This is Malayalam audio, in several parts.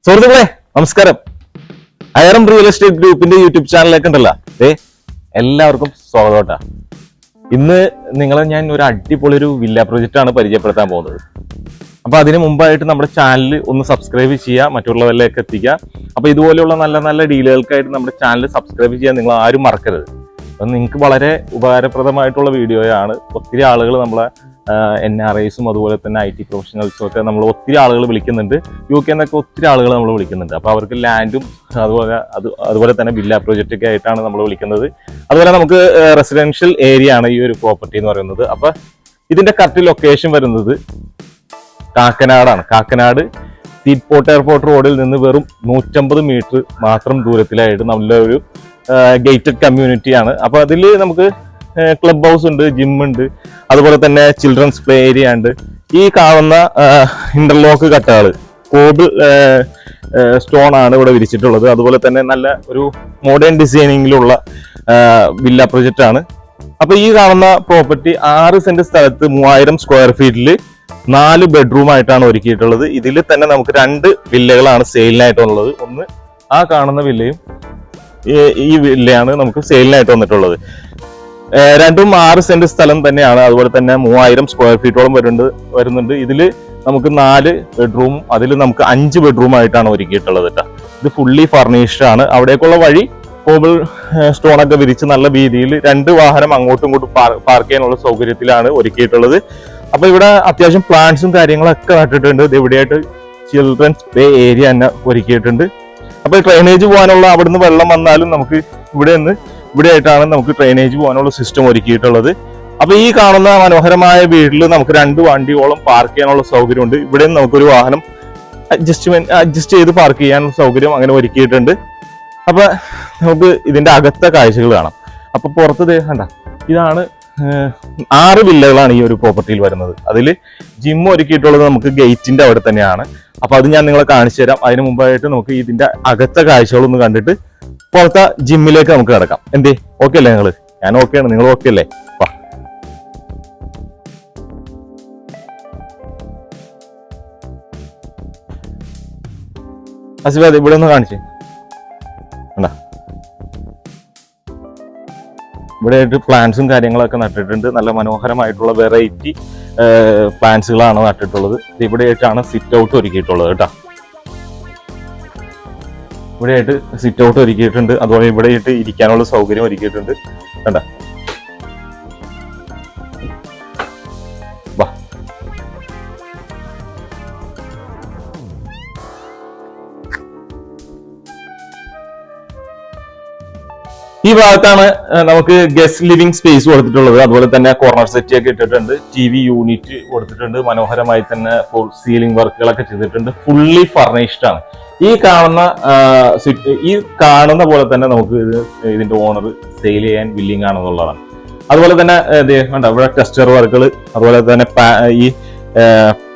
സുഹൃത്തുക്കളെ നമസ്കാരം. അയറം റിയൽ എസ്റ്റേറ്റ് ഗ്രൂപ്പിന്റെ യൂട്യൂബ് ചാനലിലേക്ക് ഉണ്ടല്ലോ എല്ലാവർക്കും സ്വാഗതം. ഇന്ന് നിങ്ങളെ ഞാൻ ഒരു അടിപൊളി ഒരു വില്ല പ്രൊജക്റ്റ് ആണ് പരിചയപ്പെടുത്താൻ പോകുന്നത്. അപ്പൊ അതിന് മുമ്പായിട്ട് നമ്മുടെ ചാനൽ ഒന്ന് സബ്സ്ക്രൈബ് ചെയ്യുക, മറ്റുള്ളവരിലേക്ക് എത്തിക്കുക. അപ്പൊ ഇതുപോലെയുള്ള നല്ല നല്ല ഡീലുകൾക്കായിട്ട് നമ്മുടെ ചാനൽ സബ്സ്ക്രൈബ് ചെയ്യാൻ നിങ്ങൾ ആരും മറക്കരുത്. അപ്പം നിങ്ങൾക്ക് വളരെ ഉപകാരപ്രദമായിട്ടുള്ള വീഡിയോയാണ്. ഒത്തിരി ആളുകൾ നമ്മളെ NRIസും അതുപോലെ തന്നെ IT പ്രൊഫഷണൽസും ഒക്കെ നമ്മൾ ഒത്തിരി ആളുകൾ വിളിക്കുന്നുണ്ട്. UK എന്നൊക്കെ ഒത്തിരി ആളുകൾ നമ്മൾ വിളിക്കുന്നുണ്ട്. അപ്പോൾ അവർക്ക് ലാൻഡും അതുപോലെ തന്നെ വില്ല പ്രൊജക്റ്റ് ഒക്കെ ആയിട്ടാണ് നമ്മൾ വിളിക്കുന്നത്. അതുപോലെ നമുക്ക് റെസിഡൻഷ്യൽ ഏരിയ ആണ് ഈ ഒരു പ്രോപ്പർട്ടി എന്ന് പറയുന്നത്. അപ്പൊ ഇതിന്റെ കറക്റ്റ് ലൊക്കേഷൻ വരുന്നത് കാക്കനാടാണ്. കാക്കനാട് സീറ്റ്പോർട്ട് എയർപോർട്ട് റോഡിൽ നിന്ന് വെറും 150 മീറ്റർ മാത്രം ദൂരത്തിലായിട്ട് നല്ല ഒരു ഗേറ്റഡ് കമ്മ്യൂണിറ്റിയാണ്. അപ്പൊ അതിൽ നമുക്ക് ക്ലബ് ഹൗസ് ഉണ്ട്, ജിം ഉണ്ട്, അതുപോലെ തന്നെ ചിൽഡ്രൻസ് പ്ലേ ഏരിയ ഉണ്ട്. ഈ കാണുന്ന ഇന്റർലോക്ക് കട്ടകൾ കോബിൾ സ്റ്റോൺ ആണ് ഇവിടെ വിരിച്ചിട്ടുള്ളത്. അതുപോലെ തന്നെ നല്ല ഒരു മോഡേൺ ഡിസൈനിങ്ങിലുള്ള വില്ല പ്രൊജക്റ്റ് ആണ്. അപ്പൊ ഈ കാണുന്ന പ്രോപ്പർട്ടി 6 സെന്റ് സ്ഥലത്ത് 3000 സ്ക്വയർ ഫീറ്റിൽ 4 ബെഡ്റൂം ആയിട്ടാണ് ഒരുക്കിയിട്ടുള്ളത്. ഇതിൽ തന്നെ നമുക്ക് 2 വില്ലകളാണ് സെയിലിനായിട്ടുള്ളത്. ഒന്ന് ആ കാണുന്ന വില്ലയും ഈ വില്ലയാണ് നമുക്ക് സെയിലിനായിട്ട് വന്നിട്ടുള്ളത്. രണ്ടും 6 സെന്റ് സ്ഥലം തന്നെയാണ്. അതുപോലെ തന്നെ 3000 സ്ക്വയർ ഫീറ്റോളം വരുന്നുണ്ട്. ഇതിൽ നമുക്ക് 4 ബെഡ്റൂമും അതിൽ നമുക്ക് 5 ബെഡ്റൂം ആയിട്ടാണ് ഒരുക്കിയിട്ടുള്ളത് കേട്ടോ. ഇത് ഫുള്ളി ഫർണിഷ്ഡ് ആണ്. അവിടേക്കുള്ള വഴി കോബിൾ സ്റ്റോണൊക്കെ വിരിച്ച് നല്ല രീതിയിൽ 2 വാഹനം അങ്ങോട്ടും ഇങ്ങോട്ടും പാർക്ക് ചെയ്യാനുള്ള സൗകര്യത്തിലാണ് ഒരുക്കിയിട്ടുള്ളത്. അപ്പൊ ഇവിടെ അത്യാവശ്യം പ്ലാന്റ്സും കാര്യങ്ങളൊക്കെ നട്ടിട്ടുണ്ട്. ഇത് ഇവിടെയായിട്ട് ചിൽഡ്രൻസ് പ്ലേ ഏരിയ തന്നെ ഒരുക്കിയിട്ടുണ്ട്. അപ്പൊ ഡ്രെയിനേജ് പോകാനുള്ള അവിടുന്ന് വെള്ളം വന്നാലും നമുക്ക് ഇവിടെയായിട്ടാണ് നമുക്ക് ഡ്രെയിനേജ് പോകാനുള്ള സിസ്റ്റം ഒരുക്കിയിട്ടുള്ളത്. അപ്പൊ ഈ കാണുന്ന മനോഹരമായ വീട്ടിൽ നമുക്ക് 2 വണ്ടിയോളം പാർക്ക് ചെയ്യാനുള്ള സൗകര്യമുണ്ട്. ഇവിടെ നമുക്കൊരു വാഹനം അഡ്ജസ്റ്റ് ചെയ്ത് പാർക്ക് ചെയ്യാനുള്ള സൗകര്യം അങ്ങനെ ഒരുക്കിയിട്ടുണ്ട്. അപ്പൊ നമുക്ക് ഇതിന്റെ അകത്തെ കാഴ്ചകൾ കാണാം. അപ്പൊ പുറത്ത് കണ്ട ഇതാണ് 6 വില്ലകളാണ് ഈ ഒരു പ്രോപ്പർട്ടിയിൽ വരുന്നത്. അതിൽ ജിം ഒരുക്കിയിട്ടുള്ളത് നമുക്ക് ഗേറ്റിന്റെ അവിടെ തന്നെയാണ്. അപ്പൊ അത് ഞാൻ നിങ്ങളെ കാണിച്ചു തരാം. അതിന് മുമ്പായിട്ട് നമുക്ക് ഇതിന്റെ അകത്തെ കാഴ്ചകളൊന്ന് കണ്ടിട്ട് പുറത്തെ ജിമ്മിലേക്ക് നമുക്ക് കിടക്കാം. എന്തേ ഓക്കെ അല്ലേ നിങ്ങള്? ഞാൻ ഓക്കെയാണ്, നിങ്ങൾ ഓക്കെ അല്ലേ? അസിബാദ് ഇവിടെ ഒന്ന് കാണിച്ചേ. ഇവിടെ ആയിട്ട് പ്ലാന്റ്സും കാര്യങ്ങളൊക്കെ നട്ടിട്ടുണ്ട്. നല്ല മനോഹരമായിട്ടുള്ള വെറൈറ്റി പ്ലാന്റ്സുകളാണ് നട്ടിട്ടുള്ളത്. ഇവിടെ ആയിട്ടാണ് സിറ്റ് ഔട്ട് ഒരുക്കിയിട്ടുള്ളത് കേട്ടോ. ഇവിടെ ആയിട്ട് സിറ്റ് ഔട്ട് ഒരുക്കിയിട്ടുണ്ട്. അതുപോലെ ഇവിടെ ആയിട്ട് ഇരിക്കാനുള്ള സൗകര്യം ഒരുക്കിയിട്ടുണ്ട് കേട്ടോ. ഈ ഭാഗത്താണ് നമുക്ക് ഗസ്റ്റ് ലിവിംഗ് സ്പേസ് കൊടുത്തിട്ടുള്ളത്. അതുപോലെ തന്നെ കോർണർ സെറ്റ് ഒക്കെ ഇട്ടിട്ടുണ്ട്. TV യൂണിറ്റ് കൊടുത്തിട്ടുണ്ട്. മനോഹരമായി തന്നെ ഫുൾ സീലിംഗ് വർക്കുകളൊക്കെ ചെയ്തിട്ടുണ്ട്. ഫുള്ളി ഫർണിഷ്ഡ് ആണ്. ഈ കാണുന്ന പോലെ തന്നെ നമുക്ക് ഇതിന്റെ ഓണർ സെയിൽ ചെയ്യാൻ വില്ലിംഗ് ആണെന്നുള്ളതാണ്. അതുപോലെ തന്നെ ഇവിടെ ടെസ്റ്റർ വർക്കുകൾ, അതുപോലെ തന്നെ ഈ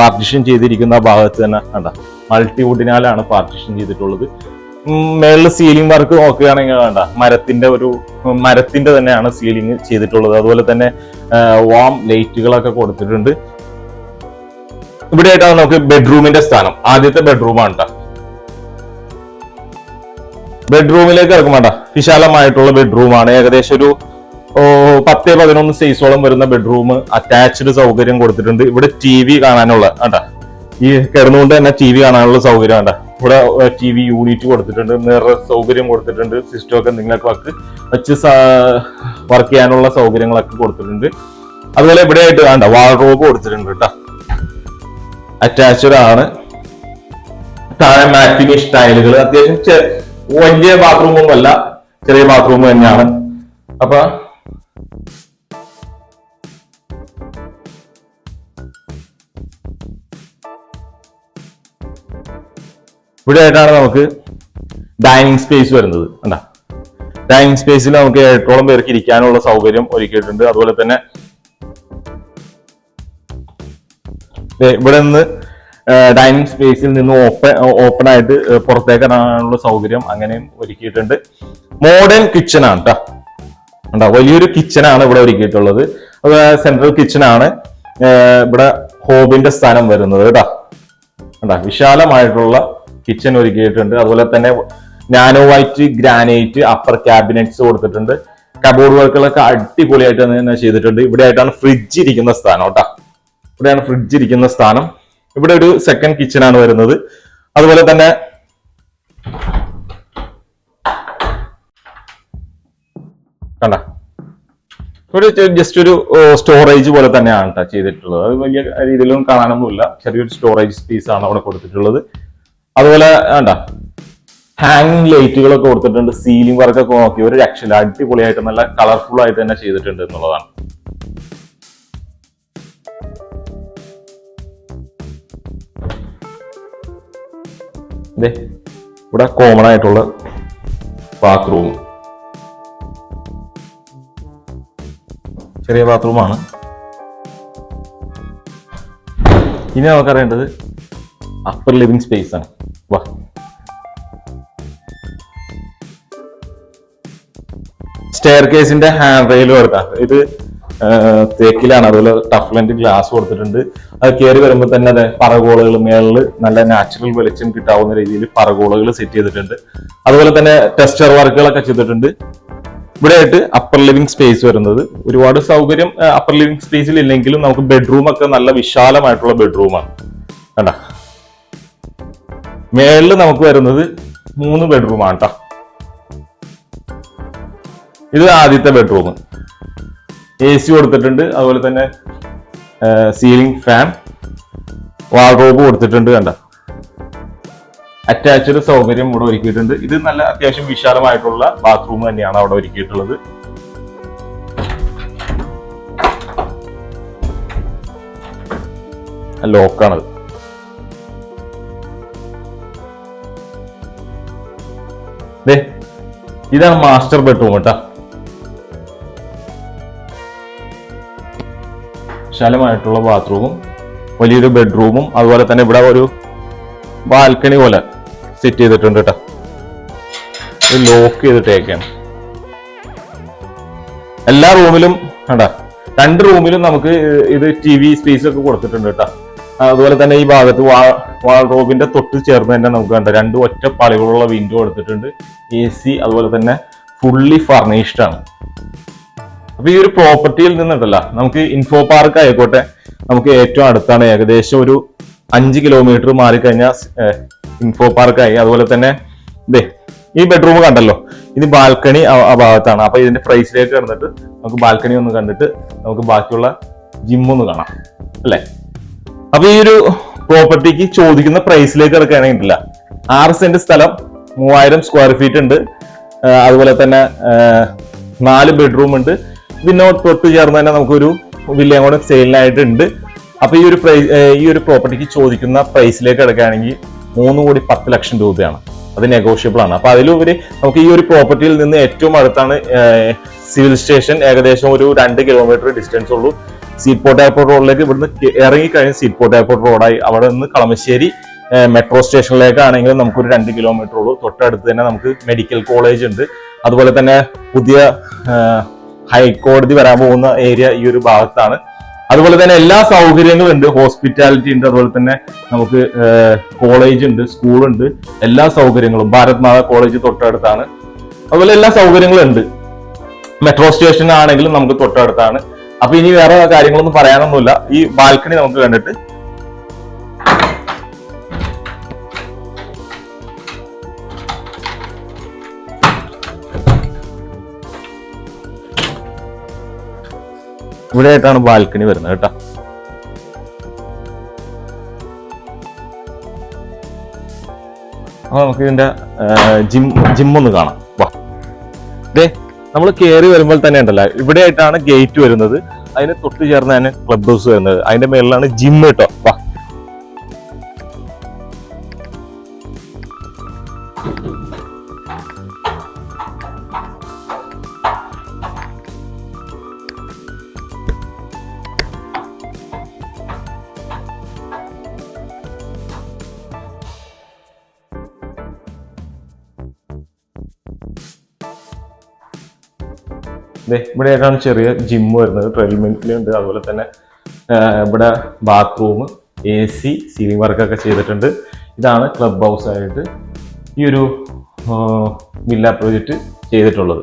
പാർട്ടിഷൻ ചെയ്തിരിക്കുന്ന ഭാഗത്ത് തന്നെ മൾട്ടിവുഡിനാലാണ് പാർട്ടിഷൻ ചെയ്തിട്ടുള്ളത്. മേളിൽ സീലിംഗ് വർക്ക് നോക്കുകയാണെങ്കിൽ മരത്തിന്റെ തന്നെയാണ് സീലിംഗ് ചെയ്തിട്ടുള്ളത്. അതുപോലെ തന്നെ വാം ലൈറ്റുകളൊക്കെ കൊടുത്തിട്ടുണ്ട്. ഇവിടെയായിട്ടാണ് നമുക്ക് ബെഡ്റൂമിന്റെ സ്ഥാനം. ആദ്യത്തെ ബെഡ്റൂമാണ് കേട്ടോ. ബെഡ്റൂമിലേക്ക് ഇറക്കും വിശാലമായിട്ടുള്ള ബെഡ്റൂമാണ്. ഏകദേശം ഒരു 10-11 സൈസോളം വരുന്ന ബെഡ്റൂം. അറ്റാച്ച്ഡ് സൗകര്യം കൊടുത്തിട്ടുണ്ട്. ഇവിടെ TV കാണാനുള്ള ഈ കിടന്നുകൊണ്ട് തന്നെ TV കാണാനുള്ള സൗകര്യം ഇവിടെ TV യൂണിറ്റ് കൊടുത്തിട്ടുണ്ട്. മിറർ സൗകര്യം കൊടുത്തിട്ടുണ്ട്. സിസ്റ്റം ഒക്കെ നിങ്ങൾക്ക് വെച്ച് വർക്ക് ചെയ്യാനുള്ള സൗകര്യങ്ങളൊക്കെ കൊടുത്തിട്ടുണ്ട്. അതുപോലെ ഇവിടെ ആയിട്ട് വാർഡ്രോബ് കൊടുത്തിട്ടുണ്ട് കേട്ടോ. അറ്റാച്ച്ഡ് ആണ്. താഴെ മാറ്റ് ഫിനിഷ് ടൈലുകൾ. അത്യാവശ്യം വലിയ ബാത്റൂമൊന്നും അല്ല, ചെറിയ ബാത്റൂം തന്നെയാണ്. അപ്പൊ ഇവിടെ ആയിട്ടാണ് നമുക്ക് ഡൈനിങ് സ്പേസ് വരുന്നത്. ഡൈനിങ് സ്പേസിൽ നമുക്ക് 8ഓളം പേർക്ക് ഇരിക്കാനുള്ള സൗകര്യം ഒരുക്കിയിട്ടുണ്ട്. അതുപോലെ തന്നെ ഇവിടെ നിന്ന് ഡൈനിങ് സ്പേസിൽ നിന്ന് ഓപ്പൺ ആയിട്ട് പുറത്തേക്ക് ഇറങ്ങാനുള്ള സൗകര്യം അങ്ങനെയും ഒരുക്കിയിട്ടുണ്ട്. മോഡേൺ കിച്ചൺ ആണ് കേട്ടോ. വലിയൊരു കിച്ചൺ ആണ് ഇവിടെ ഒരുക്കിയിട്ടുള്ളത്. സെൻട്രൽ കിച്ചൺ ആണ് ഇവിടെ ഹോബിന്റെ സ്ഥാനം വരുന്നത് കേട്ടോ. വിശാലമായിട്ടുള്ള കിച്ചൺ ഒരുക്കിയിട്ടുണ്ട്. അതുപോലെ തന്നെ nano white granite upper cabinets കൊടുത്തിട്ടുണ്ട്. കബോർഡ് വർക്കുകളൊക്കെ അടിപൊളിയായിട്ട് തന്നെ ചെയ്തിട്ടുണ്ട്. ഇവിടെ ആയിട്ടാണ് ഫ്രിഡ്ജ് ഇരിക്കുന്ന സ്ഥാനം കേട്ടോ. ഇവിടെയാണ് ഫ്രിഡ്ജ് ഇരിക്കുന്ന സ്ഥാനം. ഇവിടെ ഒരു സെക്കൻഡ് കിച്ചൺ ആണ് വരുന്നത്. അതുപോലെ തന്നെ കണ്ട ഒരു ജസ്റ്റ് ഒരു സ്റ്റോറേജ് പോലെ തന്നെയാണ് കേട്ടോ ചെയ്തിട്ടുള്ളത്. അത് വലിയ രീതിയിലൊന്നും കാണാനൊന്നുമില്ല. ചെറിയൊരു സ്റ്റോറേജ് സ്പേസ് ആണ് അവിടെ കൊടുത്തിട്ടുള്ളത്. അതുപോലെ വേണ്ട ഹാങ്ങിങ് ലൈറ്റുകളൊക്കെ കൊടുത്തിട്ടുണ്ട്. സീലിംഗ് വർക്കൊക്കെ നോക്കി ഒരു രക്ഷയില്ല, അടിപൊളിയായിട്ട് നല്ല കളർഫുൾ ആയിട്ട് തന്നെ ചെയ്തിട്ടുണ്ട് എന്നുള്ളതാണ്. ഇവിടെ കോമൺ ആയിട്ടുള്ള ബാത്റൂം, ചെറിയ ബാത്റൂമാണ്. ഇനി നമുക്കറിയേണ്ടത് അപ്പർ ലിവിംഗ് സ്പേസ് ആണ്. വാ, സ്റ്റെയർ കേസിന്റെ ഹാൻഡ് റെയിൽ കൊടുക്കാം. ഇത് തേക്കിലാണ്. അതുപോലെ ടഫ്ലന്റ് ഗ്ലാസ് കൊടുത്തിട്ടുണ്ട്. അത് കയറി വരുമ്പോൾ തന്നെ അതെ പറകോളുകൾ മേളിൽ നല്ല നാച്ചുറൽ വെളിച്ചം കിട്ടാവുന്ന രീതിയിൽ പറകോളുകൾ സെറ്റ് ചെയ്തിട്ടുണ്ട്. അതുപോലെ തന്നെ ടെക്സ്ചർ വർക്കുകളൊക്കെ ചെയ്തിട്ടുണ്ട്. ഇവിടെ ആയിട്ട് അപ്പർ ലിവിംഗ് സ്പേസ് വരുന്നത് ഒരുപാട് സൗകര്യം അപ്പർ ലിവിംഗ് സ്പേസിൽ ഇല്ലെങ്കിലും നമുക്ക് ബെഡ്റൂം ഒക്കെ നല്ല വിശാലമായിട്ടുള്ള ബെഡ്റൂമാണ്. കണ്ട മേളിൽ നമുക്ക് വരുന്നത് 3 ബെഡ്റൂമാണ് കേട്ടോ. ഇത് ആദ്യത്തെ ബെഡ്റൂം. AC കൊടുത്തിട്ടുണ്ട്. അതുപോലെ തന്നെ സീലിംഗ് ഫാൻ, വാർഡ്രോബ് കൊടുത്തിട്ടുണ്ട്. കണ്ട അറ്റാച്ച്ഡ് സൗകര്യം ഇവിടെ ഒരുക്കിയിട്ടുണ്ട്. ഇത് നല്ല അത്യാവശ്യം വിശാലമായിട്ടുള്ള ബാത്റൂം തന്നെയാണ് അവിടെ ഒരുക്കിയിട്ടുള്ളത്. ലോക്കാണത്. ഇതാണ് മാസ്റ്റർ ബെഡ്റൂം കേട്ടോ. വിശാലമായിട്ടുള്ള ബാത്റൂമും വലിയൊരു ബെഡ്റൂമും അതുപോലെ തന്നെ ഇവിടെ ഒരു ബാൽക്കണി പോലെ സെറ്റ് ചെയ്തിട്ടുണ്ട് കേട്ടോ. ലോക്ക് ചെയ്തിട്ടേക്കാണ്. എല്ലാ റൂമിലും കണ്ടാ 2 റൂമിലും നമുക്ക് ഇത് TV സ്പേസ് ഒക്കെ കൊടുത്തിട്ടുണ്ട് കേട്ടോ. അതുപോലെ തന്നെ ഈ ഭാഗത്ത് വാൾറോബിന്റെ തൊട്ട് ചേർന്ന് തന്നെ നമുക്ക് കണ്ട 2 ഒറ്റ പാളികളുള്ള വിൻഡോ കൊടുത്തിട്ടുണ്ട്. AC അതുപോലെ തന്നെ ഫുള്ളി ഫർണിഷ്ഡ് ആണ്. അപ്പൊ ഈ ഒരു പ്രോപ്പർട്ടിയിൽ നിന്നുണ്ടല്ല നമുക്ക് ഇൻഫോ പാർക്ക് ആയിക്കോട്ടെ നമുക്ക് ഏറ്റവും അടുത്താണ്. ഏകദേശം ഒരു 5 കിലോമീറ്റർ മാറിക്കഴിഞ്ഞാൽ ഇൻഫോ പാർക്കായി. അതുപോലെ തന്നെ ഈ ബെഡ്റൂം കണ്ടല്ലോ, ഇത് ബാൽക്കണി ആ ഭാഗത്താണ്. അപ്പൊ ഇതിന്റെ പ്രൈസിലേക്ക് കിടന്നിട്ട് നമുക്ക് ബാൽക്കണി ഒന്ന് കണ്ടിട്ട് നമുക്ക് ബാക്കിയുള്ള ജിമ്മൊന്ന് കാണാം അല്ലെ. അപ്പൊ ഈ ഒരു പ്രോപ്പർട്ടിക്ക് ചോദിക്കുന്ന പ്രൈസിലേക്ക് കിടക്കുകയാണെങ്കിൽ 6 സെന്റ് സ്ഥലം 3000 സ്ക്വയർ ഫീറ്റ് ഉണ്ട്. അതുപോലെ തന്നെ 4 ബെഡ്റൂം ഉണ്ട്. പിന്നെ തൊട്ട് ചേർന്ന് തന്നെ നമുക്കൊരു വില്ലയും കൂടെ സെയിലിനായിട്ടുണ്ട്. അപ്പൊ ഈ ഒരു പ്രോപ്പർട്ടിക്ക് ചോദിക്കുന്ന പ്രൈസിലേക്ക് കിടക്കുകയാണെങ്കിൽ 3,10,00,000 രൂപയാണ്. അത് നെഗോഷ്യബിൾ ആണ്. അപ്പൊ അതിലുപരി നമുക്ക് ഈ ഒരു പ്രോപ്പർട്ടിയിൽ നിന്ന് ഏറ്റവും അടുത്താണ് സിവിൽ സ്റ്റേഷൻ. ഏകദേശം ഒരു 2 കിലോമീറ്റർ ഡിസ്റ്റൻസ് ഉള്ളൂ. സീറ്റ്പോർട്ട് എയർപോർട്ട് റോഡിലേക്ക് ഇവിടുന്ന് ഇറങ്ങിക്കഴിഞ്ഞ് സീറ്റ്പോർട്ട് എയർപോർട്ട് റോഡായി. അവിടെ നിന്ന് കളമശ്ശേരി മെട്രോ സ്റ്റേഷനിലേക്കാണെങ്കിൽ നമുക്കൊരു 2 കിലോമീറ്റർ ഉള്ളൂ. തൊട്ടടുത്ത് തന്നെ നമുക്ക് മെഡിക്കൽ കോളേജ് ഉണ്ട്. അതുപോലെ തന്നെ പുതിയ ഹൈക്കോടതി വരാൻ പോകുന്ന ഏരിയ ഈ ഒരു ഭാഗത്താണ്. അതുപോലെ തന്നെ എല്ലാ സൗകര്യങ്ങളും ഉണ്ട്. ഹോസ്പിറ്റാലിറ്റി ഉണ്ട്. അതുപോലെ തന്നെ നമുക്ക് കോളേജ് ഉണ്ട്, സ്കൂളുണ്ട്, എല്ലാ സൗകര്യങ്ങളും. ഭാരത് മാതാ കോളേജ് തൊട്ടടുത്താണ്. അതുപോലെ എല്ലാ സൗകര്യങ്ങളും ഉണ്ട്. മെട്രോ സ്റ്റേഷൻ ആണെങ്കിലും നമുക്ക് തൊട്ടടുത്താണ്. അപ്പൊ ഇനി വേറെ കാര്യങ്ങളൊന്നും പറയാനൊന്നുമില്ല. ഈ ബാൽക്കണി നമുക്ക് കണ്ടിട്ട് ഇവിടെ ആയിട്ടാണ് ബാൽക്കണി വരുന്നത് കേട്ടോ. അപ്പൊ നമുക്ക് ഇതിന്റെ ജിമ്മൊന്ന് കാണാം. വാ, നമ്മൾ കയറി വരുമ്പോൾ തന്നെ ഉണ്ടല്ലോ ഇവിടെ ആയിട്ടാണ് ഗേറ്റ് വരുന്നത്. അതിന് തൊട്ട് ചേർന്ന് തന്നെ ക്ലബ് ഹൗസ് വരുന്നത്. അതിന്റെ മേളിലാണ് ജിം കേട്ടോ. വാ, ഇവിടെ ആയിട്ടാണ് ചെറിയ ജിം വരുന്നത്. ട്രെഡ്മില്ലുണ്ട്. അതുപോലെ തന്നെ ഇവിടെ ബാത്റൂം, AC, സീലിംഗ് വർക്കൊക്കെ ചെയ്തിട്ടുണ്ട്. ഇതാണ് ക്ലബ് ഹൗസ് ആയിട്ട് ഈ ഒരു വില്ല പ്രോജക്റ്റ് ചെയ്തിട്ടുള്ളത്.